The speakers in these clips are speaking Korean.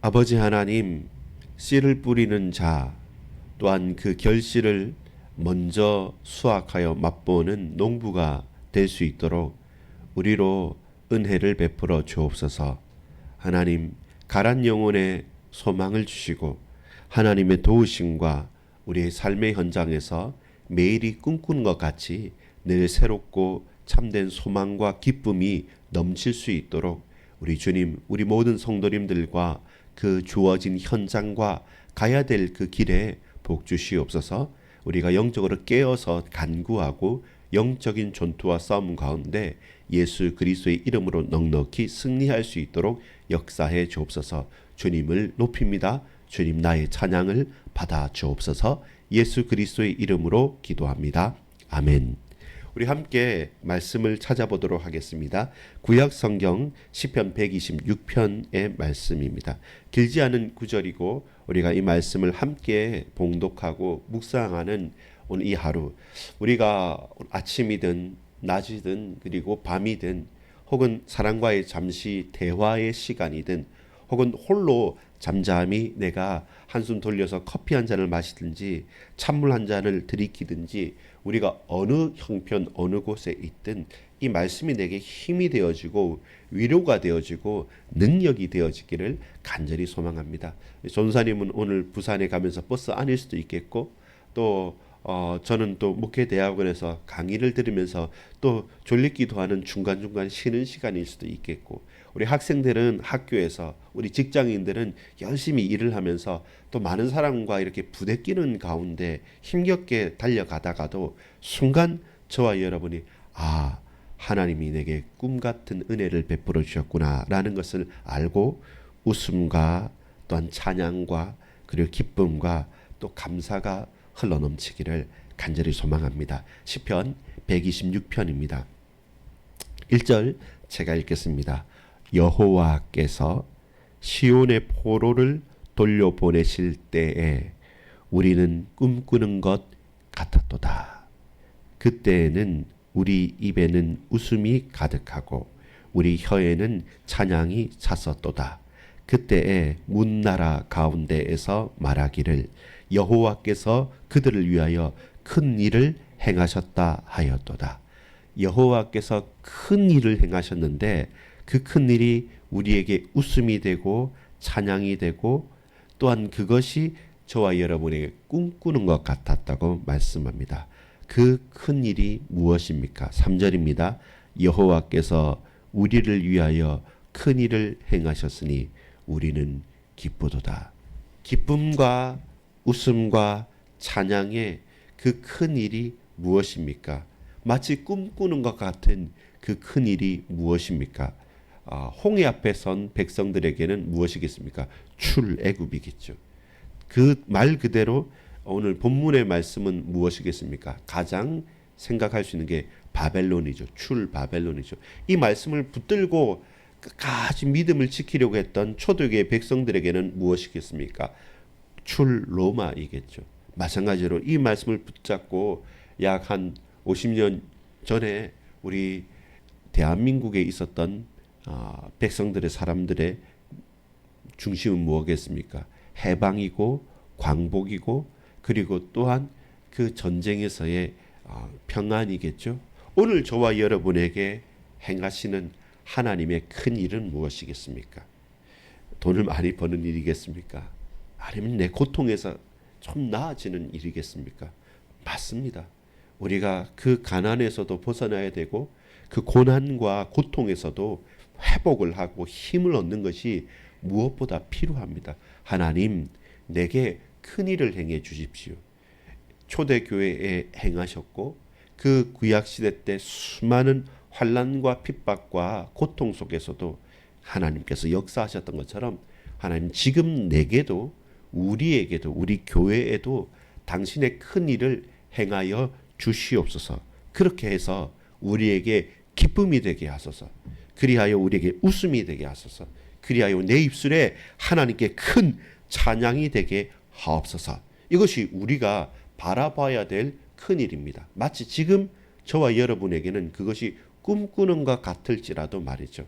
아버지 하나님, 씨를 뿌리는 자, 또한 그 결실을 먼저 수확하여 맛보는 농부가 될 수 있도록 우리로 은혜를 베풀어 주옵소서. 하나님, 가란 영혼에 소망을 주시고 하나님의 도우심과 우리의 삶의 현장에서 매일이 꿈꾸는 것 같이 늘 새롭고 참된 소망과 기쁨이 넘칠 수 있도록 우리 주님, 우리 모든 성도님들과 그 주어진 현장과 가야 될 그 길에 복 주시옵소서. 우리가 영적으로 깨어서 간구하고 영적인 전투와 싸움 가운데 예수 그리스도의 이름으로 넉넉히 승리할 수 있도록 역사해 주옵소서. 주님을 높입니다. 주님 나의 찬양을 받아 주옵소서. 예수 그리스도의 이름으로 기도합니다. 아멘. 우리 함께 말씀을 찾아보도록 하겠습니다. 구약 성경 시편 126편의 말씀입니다. 길지 않은 구절이고 우리가 이 말씀을 함께 봉독하고 묵상하는 오늘 이 하루, 우리가 아침이든 낮이든 그리고 밤이든 혹은 사람과의 잠시 대화의 시간이든 혹은 홀로 잠잠히 내가 한숨 돌려서 커피 한 잔을 마시든지 찬물 한 잔을 들이키든지 우리가 어느 형편 어느 곳에 있든 이 말씀이 내게 힘이 되어지고 위로가 되어지고 능력이 되어지기를 간절히 소망합니다. 전사님은 오늘 부산에 가면서 버스 안일 수도 있겠고 또 저는 또 목회대학원에서 강의를 들으면서 또 졸리기도 하는 중간중간 쉬는 시간일 수도 있겠고 우리 학생들은 학교에서 우리 직장인들은 열심히 일을 하면서 또 많은 사람과 이렇게 부대끼는 가운데 힘겹게 달려가다가도 순간 저와 여러분이 하나님이 내게 꿈같은 은혜를 베풀어 주셨구나 라는 것을 알고 웃음과 또한 찬양과 그리고 기쁨과 또 감사가 흘러넘치기를 간절히 소망합니다. 시편 126편입니다. 1절 제가 읽겠습니다. 여호와께서 시온의 포로를 돌려보내실 때에 우리는 꿈꾸는 것 같았도다. 그때에는 우리 입에는 웃음이 가득하고 우리 혀에는 찬양이 찼었도다. 그때에 문나라 가운데에서 말하기를 여호와께서 그들을 위하여 큰 일을 행하셨다 하였도다. 여호와께서 큰 일을 행하셨는데 그 큰 일이 우리에게 웃음이 되고 찬양이 되고 또한 그것이 저와 여러분에게 꿈꾸는 것 같았다고 말씀합니다. 그 큰 일이 무엇입니까? 3절입니다. 여호와께서 우리를 위하여 큰 일을 행하셨으니 우리는 기쁘도다. 기쁨과 웃음과 찬양의 그 큰 일이 무엇입니까? 마치 꿈꾸는 것 같은 그 큰 일이 무엇입니까? 홍해 앞에 선 백성들에게는 무엇이겠습니까? 출애굽이겠죠. 그 말 그대로 오늘 본문의 말씀은 무엇이겠습니까? 가장 생각할 수 있는 게 바벨론이죠. 출바벨론이죠. 이 말씀을 붙들고 끝까지 믿음을 지키려고 했던 초대교회 백성들에게는 무엇이겠습니까? 출로마이겠죠. 마찬가지로 이 말씀을 붙잡고 약 한 50년 전에 우리 대한민국에 있었던 백성들의 사람들의 중심은 무엇이겠습니까? 해방이고 광복이고 그리고 또한 그 전쟁에서의 평안이겠죠. 오늘 저와 여러분에게 행하시는 하나님의 큰 일은 무엇이겠습니까? 돈을 많이 버는 일이겠습니까? 아니면 내 고통에서 좀 나아지는 일이겠습니까? 맞습니다. 우리가 그 가난에서도 벗어나야 되고 그 고난과 고통에서도 회복을 하고 힘을 얻는 것이 무엇보다 필요합니다. 하나님, 내게 큰 일을 행해 주십시오. 초대교회에 행하셨고 그 구약시대 때 수많은 환난과 핍박과 고통 속에서도 하나님께서 역사하셨던 것처럼 하나님 지금 내게도 우리에게도 우리 교회에도 당신의 큰 일을 행하여 주시옵소서. 그렇게 해서 우리에게 기쁨이 되게 하소서. 그리하여 우리에게 웃음이 되게 하소서. 그리하여 내 입술에 하나님께 큰 찬양이 되게 하옵소서. 이것이 우리가 바라봐야 될 큰일입니다. 마치 지금 저와 여러분에게는 그것이 꿈꾸는 것 같을지라도 말이죠.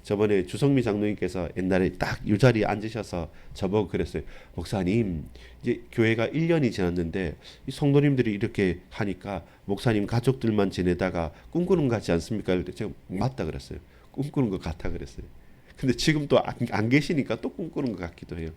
저번에 주성미 장로님께서 옛날에 딱 이 자리에 앉으셔서 저보고 그랬어요. 목사님, 이제 교회가 1년이 지났는데 이 성도님들이 이렇게 하니까 목사님 가족들만 지내다가 꿈꾸는 것 같지 않습니까? 그럴 때 제가 맞다 그랬어요. 꿈꾸는 것 같아 그랬어요. 근데 지금 또 안 계시니까 또 꿈꾸는 것 같기도 해요.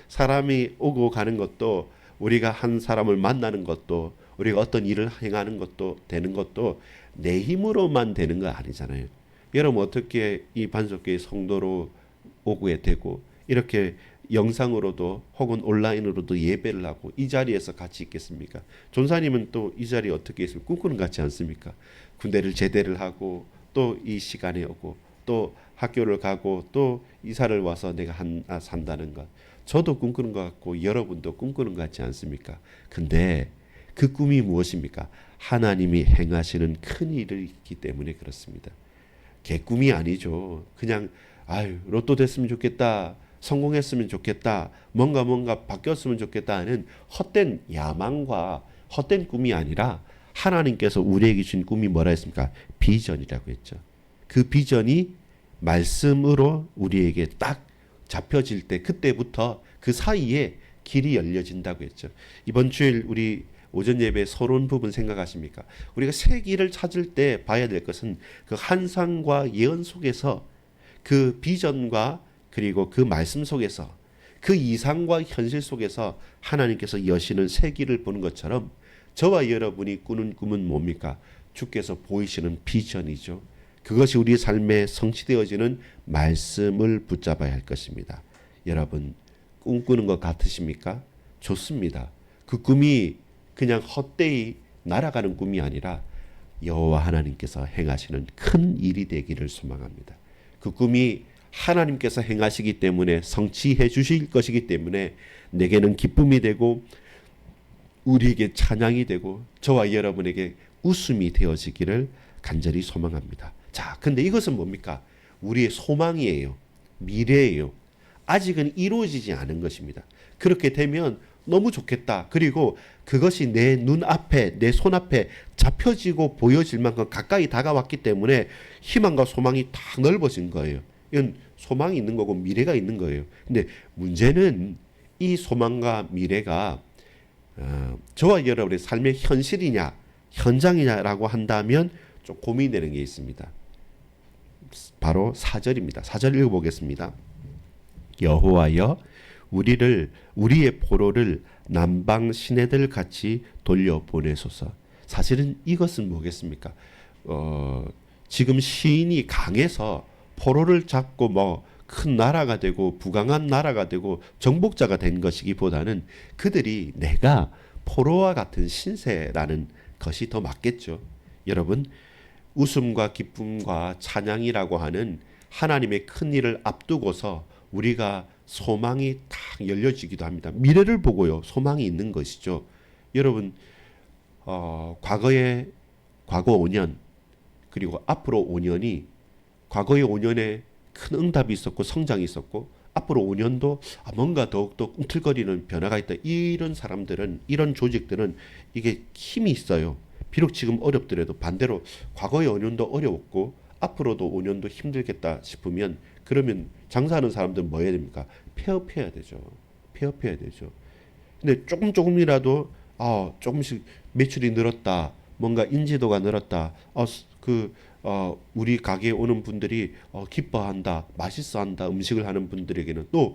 사람이 오고 가는 것도, 우리가 한 사람을 만나는 것도, 우리가 어떤 일을 행하는 것도, 되는 것도 내 힘으로만 되는 거 아니잖아요. 여러분 어떻게 이 반석교회 성도로 오게 되고 이렇게 영상으로도 혹은 온라인으로도 예배를 하고 이 자리에서 같이 있겠습니까? 전사님은 또 이 자리에 어떻게 있습니까? 꿈꾸는 것 같지 않습니까? 군대를 제대를 하고 또 이 시간에 오고 또 학교를 가고 또 이사를 와서 내가 산다는 것. 저도 꿈꾸는 것 같고 여러분도 꿈꾸는 것 같지 않습니까? 근데 그 꿈이 무엇입니까? 하나님이 행하시는 큰 일이 있기 때문에 그렇습니다. 개꿈이 아니죠. 그냥 아유 로또 됐으면 좋겠다, 성공했으면 좋겠다, 뭔가 바뀌었으면 좋겠다 하는 헛된 야망과 헛된 꿈이 아니라 하나님께서 우리에게 주신 꿈이 뭐라 했습니까? 비전이라고 했죠. 그 비전이 말씀으로 우리에게 딱 잡혀질 때 그때부터 그 사이에 길이 열려진다고 했죠. 이번 주일 우리 오전 예배 서론 부분 생각하십니까? 우리가 새 길을 찾을 때 봐야 될 것은 그 환상과 예언 속에서 그 비전과 그리고 그 말씀 속에서 그 이상과 현실 속에서 하나님께서 여시는 새 길을 보는 것처럼 저와 여러분이 꾸는 꿈은 뭡니까? 주께서 보이시는 비전이죠. 그것이 우리 삶에 성취되어지는 말씀을 붙잡아야 할 것입니다. 여러분 꿈꾸는 것 같으십니까? 좋습니다. 그 꿈이 그냥 헛되이 날아가는 꿈이 아니라 여호와 하나님께서 행하시는 큰 일이 되기를 소망합니다. 그 꿈이 하나님께서 행하시기 때문에 성취해 주실 것이기 때문에 내게는 기쁨이 되고 우리에게 찬양이 되고 저와 여러분에게 웃음이 되어지기를 간절히 소망합니다. 자, 근데 이것은 뭡니까? 우리의 소망이에요. 미래예요. 아직은 이루어지지 않은 것입니다. 그렇게 되면 너무 좋겠다. 그리고 그것이 내 눈앞에, 내 손앞에 잡혀지고 보여질 만큼 가까이 다가왔기 때문에 희망과 소망이 다 넓어진 거예요. 이건 소망이 있는 거고 미래가 있는 거예요. 근데 문제는 이 소망과 미래가 저와 여러분의 삶의 현실이냐, 현장이냐라고 한다면 좀 고민되는 게 있습니다. 바로 4절입니다. 4절 읽어보겠습니다. 여호와여 우리의 포로를 남방 시내들 같이 돌려보내소서. 사실은 이것은 뭐겠습니까? 지금 시인이 강해서 포로를 잡고 뭐 큰 나라가 되고 부강한 나라가 되고 정복자가 된 것이기보다는 그들이 내가 포로와 같은 신세라는 것이 더 맞겠죠. 여러분 웃음과 기쁨과 찬양이라고 하는 하나님의 큰 일을 앞두고서 우리가 소망이 탁 열려지기도 합니다. 미래를 보고요. 소망이 있는 것이죠. 여러분 과거 5년 그리고 앞으로 5년이 과거의 5년에 큰 응답이 있었고 성장이 있었고 앞으로 5년도 뭔가 더욱더 꿈틀거리는 변화가 있다. 이런 사람들은 이런 조직들은 이게 힘이 있어요. 비록 지금 어렵더라도 반대로 과거의 5년도 어려웠고 앞으로도 5년도 힘들겠다 싶으면 그러면 장사하는 사람들은 뭐 해야 됩니까? 폐업해야 되죠. 폐업해야 되죠. 근데 조금이라도 조금씩 매출이 늘었다. 뭔가 인지도가 늘었다. 우리 가게에 오는 분들이 기뻐한다. 맛있어한다. 음식을 하는 분들에게는 또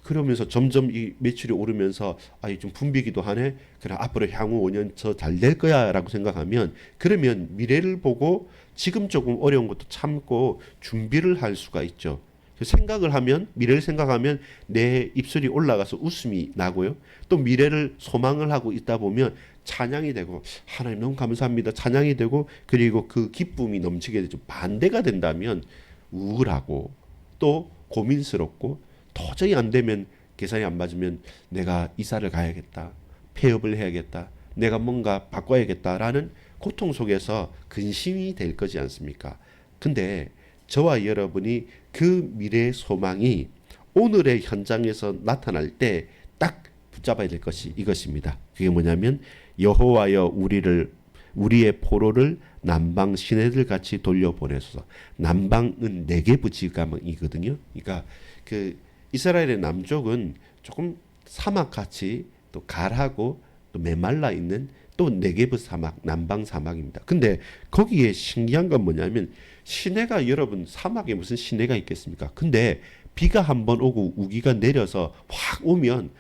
그러면서 점점 이 매출이 오르면서 좀 붐비기도 하네. 그래 앞으로 향후 5년 더 잘 될 거야라고 생각하면 그러면 미래를 보고 지금 조금 어려운 것도 참고 준비를 할 수가 있죠. 생각을 하면 미래를 생각하면 내 입술이 올라가서 웃음이 나고요. 또 미래를 소망을 하고 있다 보면 찬양이 되고 하나님 너무 감사합니다. 찬양이 되고 그리고 그 기쁨이 넘치게 되죠. 반대가 된다면 우울하고 또 고민스럽고 도저히 안 되면 계산이 안 맞으면 내가 이사를 가야겠다. 폐업을 해야겠다. 내가 뭔가 바꿔야겠다라는 고통 속에서 근심이 될 거지 않습니까? 근데 저와 여러분이 그 미래의 소망이 오늘의 현장에서 나타날 때 딱 붙잡아야 될 것이 이것입니다. 그게 뭐냐면 여호와여 우리를 우리의 포로를 남방 시내들 같이 돌려보내소서. 남방은 네게브 지방이거든요. 그러니까 그 이스라엘의 남쪽은 조금 사막 같이 또 갈하고 또 메말라 있는 또 네게브 사막, 남방 사막입니다. 근데 거기에 신기한 건 뭐냐면 시내가 여러분 사막에 무슨 시내가 있겠습니까? 근데 비가 한번 오고 우기가 내려서 확 오면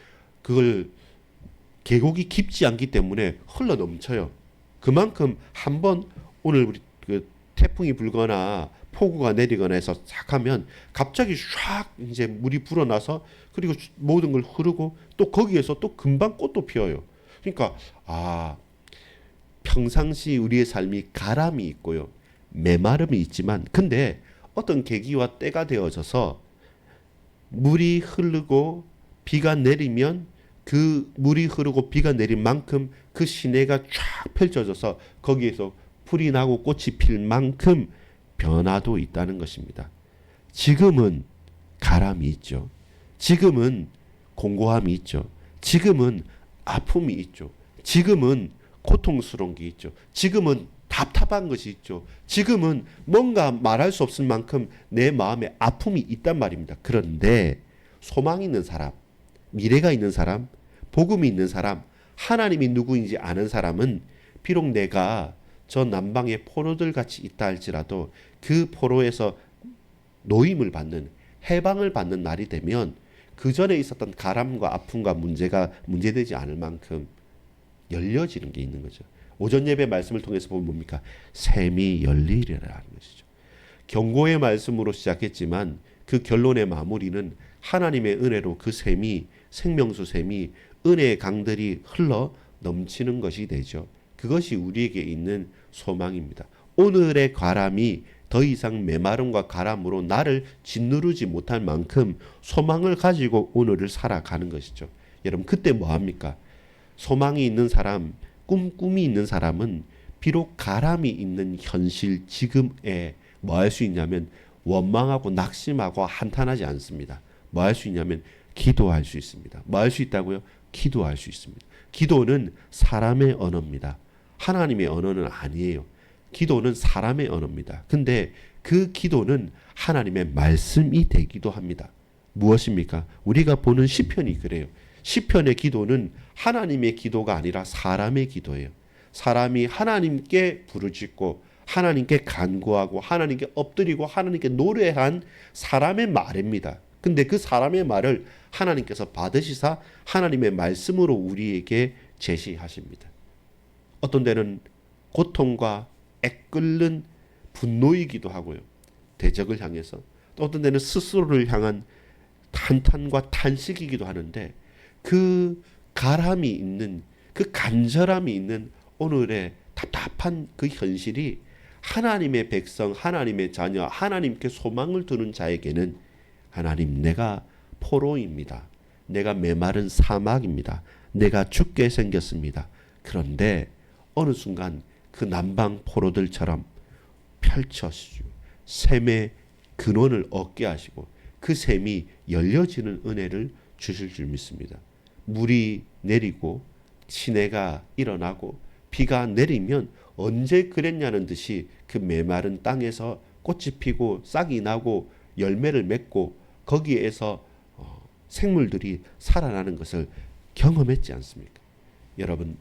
그걸 계곡이 깊지 않기 때문에 흘러 넘쳐요. 그만큼 한번 오늘 우리 그 태풍이 불거나 폭우가 내리거나 해서 싹 하면 갑자기 샥 이제 물이 불어나서 그리고 모든 걸 흐르고 또 거기에서 또 금방 꽃도 피어요. 그러니까 평상시 우리의 삶이 가람이 있고요. 메마름이 있지만 근데 어떤 계기와 때가 되어져서 물이 흐르고 비가 내리면 그 물이 흐르고 비가 내린 만큼 그 시내가 쫙 펼쳐져서 거기에서 풀이 나고 꽃이 필 만큼 변화도 있다는 것입니다. 지금은 가람이 있죠. 지금은 공고함이 있죠. 지금은 아픔이 있죠. 지금은 고통스러운 게 있죠. 지금은 답답한 것이 있죠. 지금은 뭔가 말할 수 없을 만큼 내 마음에 아픔이 있단 말입니다. 그런데 소망이 있는 사람, 미래가 있는 사람, 복음이 있는 사람, 하나님이 누구인지 아는 사람은 비록 내가 저 남방의 포로들 같이 있다 할지라도 그 포로에서 노임을 받는, 해방을 받는 날이 되면 그 전에 있었던 가람과 아픔과 문제가 문제되지 않을 만큼 열려지는 게 있는 거죠. 오전 예배 말씀을 통해서 보면 뭡니까? 샘이 열리리라는 것이죠. 경고의 말씀으로 시작했지만 그 결론의 마무리는 하나님의 은혜로 그 샘이 생명수 샘이 은혜의 강들이 흘러 넘치는 것이 되죠. 그것이 우리에게 있는 소망입니다. 오늘의 가람이 더 이상 메마름과 가람으로 나를 짓누르지 못할 만큼 소망을 가지고 오늘을 살아가는 것이죠. 여러분 그때 뭐 합니까? 소망이 있는 사람, 꿈이 있는 사람은 비록 가람이 있는 현실 지금에 뭐 할 수 있냐면 원망하고 낙심하고 한탄하지 않습니다. 뭐 할 수 있냐면 기도할 수 있습니다. 뭐 할 수 있다고요? 기도할 수 있습니다. 기도는 사람의 언어입니다. 하나님의 언어는 아니에요. 기도는 사람의 언어입니다. 근데 그 기도는 하나님의 말씀이 되기도 합니다. 무엇입니까? 우리가 보는 시편이 그래요. 시편의 기도는 하나님의 기도가 아니라 사람의 기도예요. 사람이 하나님께 부르짖고 하나님께 간구하고 하나님께 엎드리고 하나님께 노래한 사람의 말입니다. 근데 그 사람의 말을 하나님께서 받으시사 하나님의 말씀으로 우리에게 제시하십니다. 어떤 때는 고통과 애끓는 분노이기도 하고요. 대적을 향해서 또 어떤 때는 스스로를 향한 한탄과 탄식이기도 하는데 그 가람이 있는 그 간절함이 있는 오늘의 답답한 그 현실이 하나님의 백성, 하나님의 자녀, 하나님께 소망을 두는 자에게는 하나님 내가 포로입니다. 내가 메마른 사막입니다. 내가 죽게 생겼습니다. 그런데 어느 순간 그 남방 포로들처럼 펼쳐지고 샘의 근원을 얻게 하시고 그 샘이 열려지는 은혜를 주실 줄 믿습니다. 물이 내리고 시내가 일어나고 비가 내리면 언제 그랬냐는 듯이 그 메마른 땅에서 꽃이 피고 싹이 나고 열매를 맺고 거기에서 생물들이 살아나는 것을 경험했지 않습니까? 여러분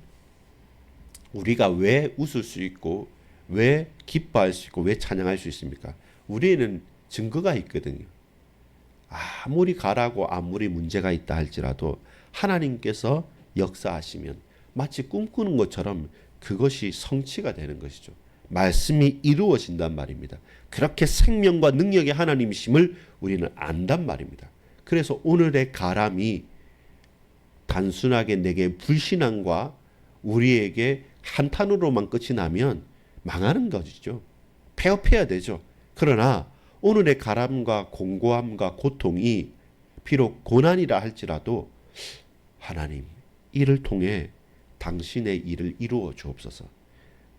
우리가 왜 웃을 수 있고 왜 기뻐할 수 있고 왜 찬양할 수 있습니까? 우리에는 증거가 있거든요. 아무리 가라고 아무리 문제가 있다 할지라도 하나님께서 역사하시면 마치 꿈꾸는 것처럼 그것이 성취가 되는 것이죠. 말씀이 이루어진단 말입니다. 그렇게 생명과 능력의 하나님이심을 우리는 안단 말입니다. 그래서 오늘의 가람이 단순하게 내게 불신앙과 우리에게 한탄으로만 끝이 나면 망하는 것이죠. 폐업해야 되죠. 그러나 오늘의 가람과 공고함과 고통이 비록 고난이라 할지라도 하나님 이를 통해 당신의 일을 이루어 주옵소서.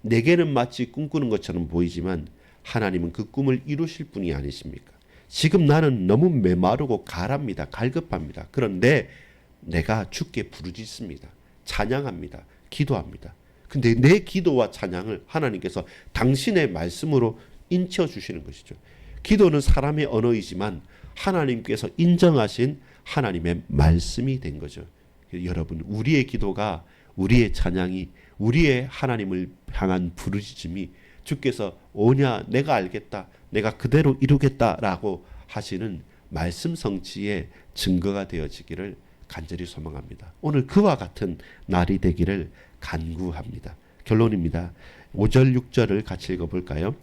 내게는 마치 꿈꾸는 것처럼 보이지만 하나님은 그 꿈을 이루실 분이 아니십니까? 지금 나는 너무 메마르고 가랍니다. 갈급합니다. 그런데 내가 주께 부르짖습니다. 찬양합니다. 기도합니다. 근데 내 기도와 찬양을 하나님께서 당신의 말씀으로 인쳐 주시는 것이죠. 기도는 사람의 언어이지만 하나님께서 인정하신 하나님의 말씀이 된 거죠. 여러분, 우리의 기도가, 우리의 찬양이, 우리의 하나님을 향한 부르짖음이 주께서 오냐, 내가 알겠다, 내가 그대로 이루겠다라고 하시는 말씀 성취의 증거가 되어지기를 간절히 소망합니다. 오늘 그와 같은 날이 되기를 간구합니다. 결론입니다. 5절 6절을 같이 읽어볼까요?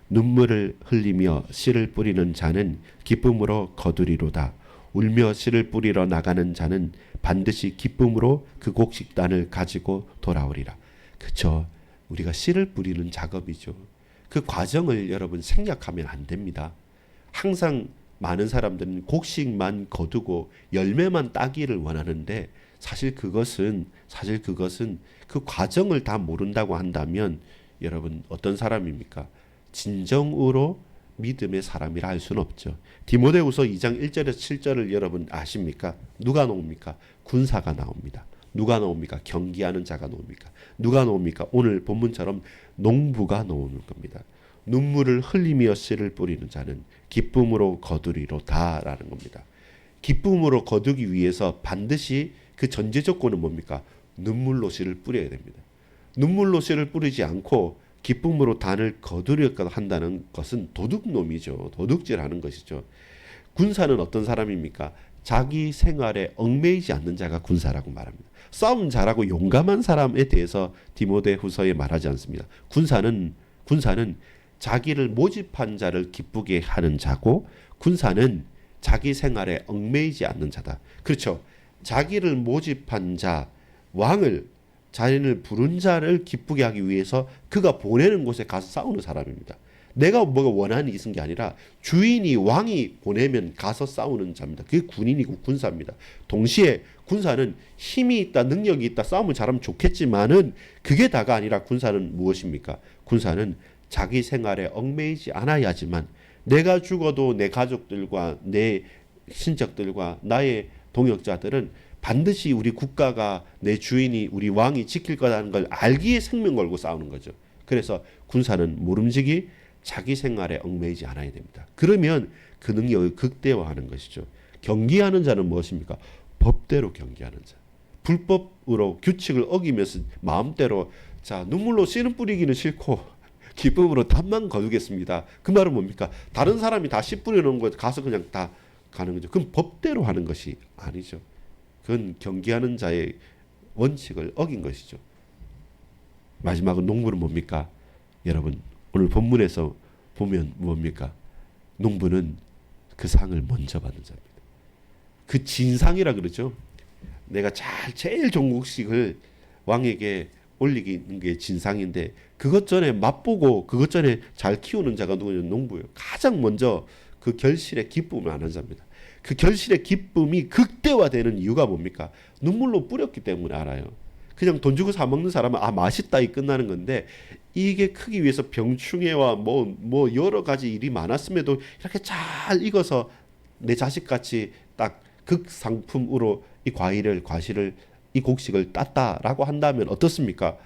눈물을 흘리며 씨를 뿌리는 자는 기쁨으로 거두리로다. 울며 씨를 뿌리러 나가는 자는 반드시 기쁨으로 그 곡식단을 가지고 돌아오리라. 그렇죠. 우리가 씨를 뿌리는 작업이죠. 그 과정을 여러분 생략하면 안 됩니다. 항상 많은 사람들은 곡식만 거두고 열매만 따기를 원하는데 사실 그것은 그 과정을 다 모른다고 한다면 여러분 어떤 사람입니까? 진정으로 믿음의 사람이라 할 수는 없죠. 디모데후서 2장 1절에서 7절을 여러분 아십니까? 누가 나옵니까? 군사가 나옵니다. 누가 나옵니까? 경기하는 자가 나옵니까? 누가 나옵니까? 오늘 본문처럼 농부가 나오는 겁니다. 눈물을 흘리며 씨를 뿌리는 자는 기쁨으로 거두리로다라는 겁니다. 기쁨으로 거두기 위해서 반드시 그 전제 조건은 뭡니까? 눈물로 씨를 뿌려야 됩니다. 눈물로 씨를 뿌리지 않고 기쁨으로 단을 거두려고 한다는 것은 도둑놈이죠. 도둑질하는 것이죠. 군사는 어떤 사람입니까? 자기 생활에 얽매이지 않는 자가 군사라고 말합니다. 싸움 잘하고 용감한 사람에 대해서 디모데후서에 말하지 않습니다. 군사는 자기를 모집한 자를 기쁘게 하는 자고 군사는 자기 생활에 얽매이지 않는 자다. 그렇죠. 자기를 모집한 자, 왕을 자신을 부른 자를 기쁘게 하기 위해서 그가 보내는 곳에 가서 싸우는 사람입니다. 내가 뭐가 원하는 있은 게 아니라 주인이 왕이 보내면 가서 싸우는 자입니다. 그게 군인이고 군사입니다. 동시에 군사는 힘이 있다, 능력이 있다, 싸움을 잘하면 좋겠지만은 그게 다가 아니라 군사는 무엇입니까? 군사는 자기 생활에 얽매이지 않아야지만 내가 죽어도 내 가족들과 내 친척들과 나의 동역자들은 반드시 우리 국가가 내 주인이 우리 왕이 지킬 거라는 걸 알기에 생명 걸고 싸우는 거죠. 그래서 군사는 모름지기 자기 생활에 얽매이지 않아야 됩니다. 그러면 그 능력을 극대화하는 것이죠. 경기하는 자는 무엇입니까? 법대로 경기하는 자. 불법으로 규칙을 어기면서 마음대로 자 눈물로 씨는 뿌리기는 싫고 기쁨으로 단만 거두겠습니다. 그 말은 뭡니까? 다른 사람이 다 씨 뿌려놓은 거 가서 그냥 다 가는 거죠. 그럼 법대로 하는 것이 아니죠. 그건 경기하는 자의 원칙을 어긴 것이죠. 마지막은 농부는 뭡니까? 여러분 오늘 본문에서 보면 뭡니까? 농부는 그 상을 먼저 받는 자입니다. 그 진상이라 그러죠. 내가 제일 좋은 곡식을 왕에게 올리는 게 진상인데 그것 전에 맛보고 그것 전에 잘 키우는 자가 누구냐? 농부예요. 가장 먼저 그 결실의 기쁨을 아는 자입니다. 그 결실의 기쁨이 극대화되는 이유가 뭡니까? 눈물로 뿌렸기 때문에 알아요. 그냥 돈 주고 사 먹는 사람은 맛있다 이 끝나는 건데 이게 크기 위해서 병충해와 뭐 여러 가지 일이 많았음에도 이렇게 잘 익어서 내 자식같이 딱 극상품으로 이 과실을 이 곡식을 땄다라고 한다면 어떻습니까?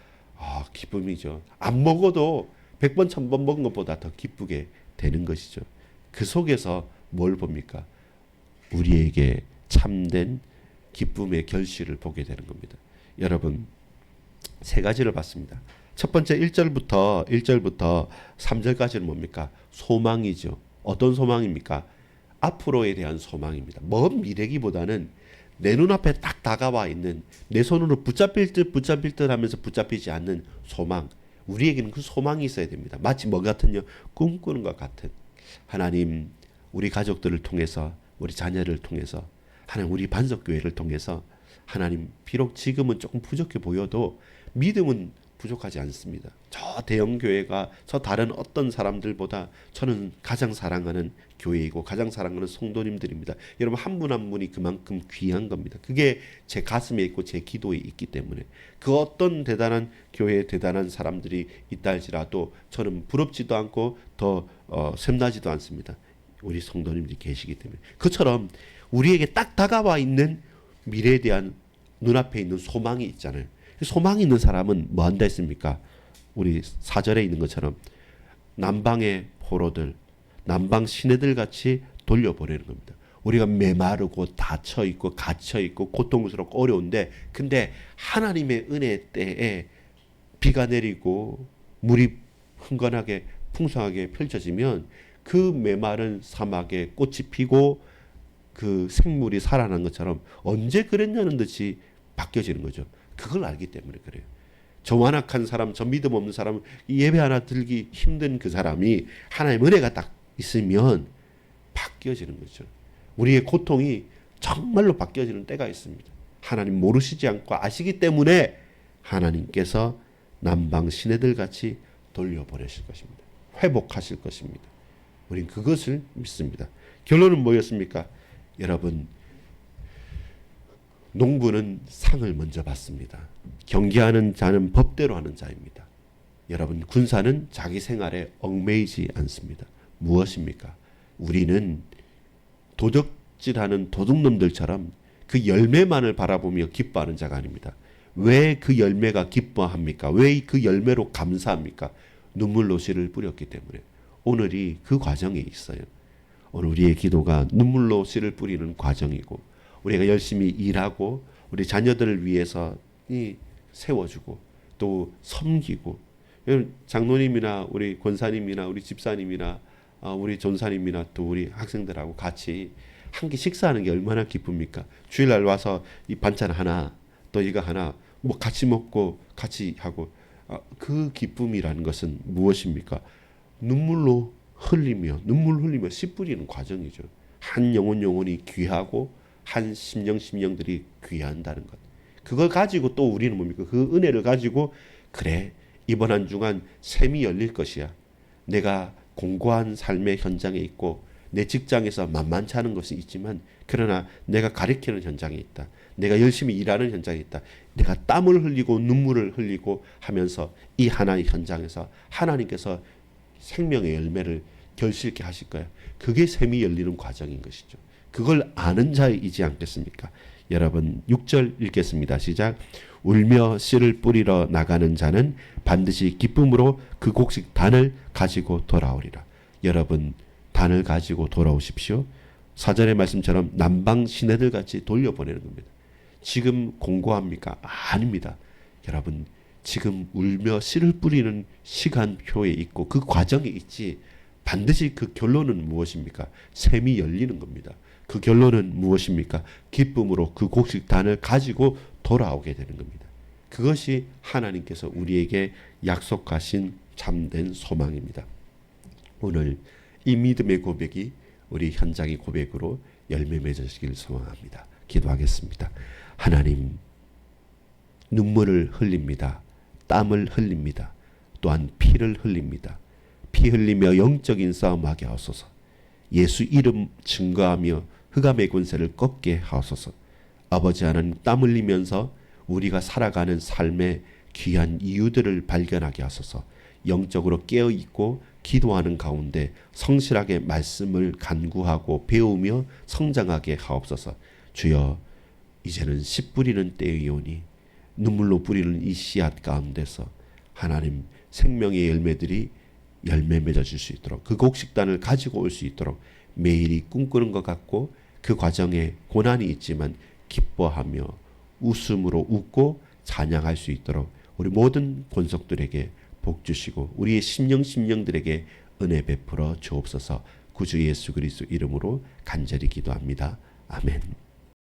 기쁨이죠. 안 먹어도 100번 1000번 먹은 것보다 더 기쁘게 되는 것이죠. 그 속에서 뭘 봅니까? 우리에게 참된 기쁨의 결실을 보게 되는 겁니다. 여러분 세 가지를 봤습니다. 첫 번째 1절부터 3절까지는 뭡니까? 소망이죠. 어떤 소망입니까? 앞으로에 대한 소망입니다. 먼 미래기보다는 내 눈앞에 딱 다가와 있는 내 손으로 붙잡힐 듯 하면서 붙잡히지 않는 소망. 우리에게는 그 소망이 있어야 됩니다. 마치 뭐 같은요? 꿈꾸는 것 같은. 하나님 우리 가족들을 통해서 우리 자녀를 통해서 하나님 우리 반석교회를 통해서 하나님 비록 지금은 조금 부족해 보여도 믿음은 부족하지 않습니다. 저 대형교회가 저 다른 어떤 사람들보다 저는 가장 사랑하는 교회이고 가장 사랑하는 성도님들입니다. 여러분 한 분 한 분이 그만큼 귀한 겁니다. 그게 제 가슴에 있고 제 기도에 있기 때문에 그 어떤 대단한 교회에 대단한 사람들이 있다 할지라도 저는 부럽지도 않고 더 샘나지도 않습니다. 우리 성도님들이 계시기 때문에 그처럼 우리에게 딱 다가와 있는 미래에 대한 눈앞에 있는 소망이 있잖아요. 소망이 있는 사람은 뭐 한다 했습니까? 우리 사절에 있는 것처럼 남방의 포로들, 남방 시내들 같이 돌려보내는 겁니다. 우리가 메마르고 닫혀 있고 갇혀 있고 고통스럽고 어려운데, 근데 하나님의 은혜 때에 비가 내리고 물이 흥건하게 풍성하게 펼쳐지면 그 메마른 사막에 꽃이 피고 그 생물이 살아난 것처럼 언제 그랬냐는 듯이 바뀌어지는 거죠. 그걸 알기 때문에 그래요. 저 완악한 사람, 저 믿음 없는 사람, 예배 하나 들기 힘든 그 사람이 하나님의 은혜가 딱 있으면 바뀌어지는 거죠. 우리의 고통이 정말로 바뀌어지는 때가 있습니다. 하나님 모르시지 않고 아시기 때문에 하나님께서 남방 시내들 같이 돌려보내실 것입니다. 회복하실 것입니다. 우린 그것을 믿습니다. 결론은 뭐였습니까? 여러분, 농부는 상을 먼저 받습니다. 경계하는 자는 법대로 하는 자입니다. 여러분, 군사는 자기 생활에 얽매이지 않습니다. 무엇입니까? 우리는 도적질하는 도둑놈들처럼 그 열매만을 바라보며 기뻐하는 자가 아닙니다. 왜 그 열매가 기뻐합니까? 왜 그 열매로 감사합니까? 눈물로 씨를 뿌렸기 때문에. 오늘이 그 과정에 있어요. 오늘 우리의 기도가 눈물로 씨를 뿌리는 과정이고, 우리가 열심히 일하고 우리 자녀들을 위해서 세워주고 또 섬기고, 장로님이나 우리 권사님이나 우리 집사님이나 우리 전사님이나 또 우리 학생들하고 같이 한 끼 식사하는 게 얼마나 기쁩니까? 주일날 와서 이 반찬 하나 또 이거 하나 뭐 같이 먹고 같이 하고, 그 기쁨이라는 것은 무엇입니까? 눈물 흘리며 씨 뿌리는 과정이죠. 한 영혼이 귀하고 한 심령들이 귀한다는 것. 그걸 가지고 또 우리는 뭡니까? 그 은혜를 가지고, 그래, 이번 한 주간 샘이 열릴 것이야. 내가 공고한 삶의 현장에 있고 내 직장에서 만만치 않은 것이 있지만, 그러나 내가 가리키는 현장에 있다. 내가 열심히 일하는 현장에 있다. 내가 땀을 흘리고 눈물을 흘리고 하면서 이 하나의 현장에서 하나님께서 생명의 열매를 결실케 하실 거야. 그게 샘이 열리는 과정인 것이죠. 그걸 아는 자이지 않겠습니까? 여러분, 6절 읽겠습니다. 시작. 울며 씨를 뿌리러 나가는 자는 반드시 기쁨으로 그 곡식 단을 가지고 돌아오리라. 여러분, 단을 가지고 돌아오십시오. 사절의 말씀처럼 남방 시내들 같이 돌려보내는 겁니다. 지금 공고합니까? 아닙니다. 여러분, 지금 울며 씨를 뿌리는 시간표에 있고 그 과정에 있지, 반드시 그 결론은 무엇입니까? 샘이 열리는 겁니다. 그 결론은 무엇입니까? 기쁨으로 그 곡식단을 가지고 돌아오게 되는 겁니다. 그것이 하나님께서 우리에게 약속하신 참된 소망입니다. 오늘 이 믿음의 고백이 우리 현장의 고백으로 열매 맺으시길 소망합니다. 기도하겠습니다. 하나님, 눈물을 흘립니다. 땀을 흘립니다. 또한 피를 흘립니다. 피 흘리며 영적인 싸움하게 하소서. 예수 이름 증거하며 흑암의 권세를 꺾게 하소서. 아버지 하나님, 땀 흘리면서 우리가 살아가는 삶의 귀한 이유들을 발견하게 하소서. 영적으로 깨어있고 기도하는 가운데 성실하게 말씀을 간구하고 배우며 성장하게 하옵소서. 주여, 이제는 씨 뿌리는 때이오니 눈물로 뿌리는 이 씨앗 가운데서 하나님 생명의 열매들이 열매 맺어질 수 있도록, 그 곡식단을 가지고 올 수 있도록 매일이 꿈꾸는 것 같고 그 과정에 고난이 있지만 기뻐하며 웃음으로 웃고 찬양할 수 있도록 우리 모든 권속들에게 복 주시고 우리의 심령들에게 은혜 베풀어 주옵소서. 구주 예수 그리스도 이름으로 간절히 기도합니다. 아멘.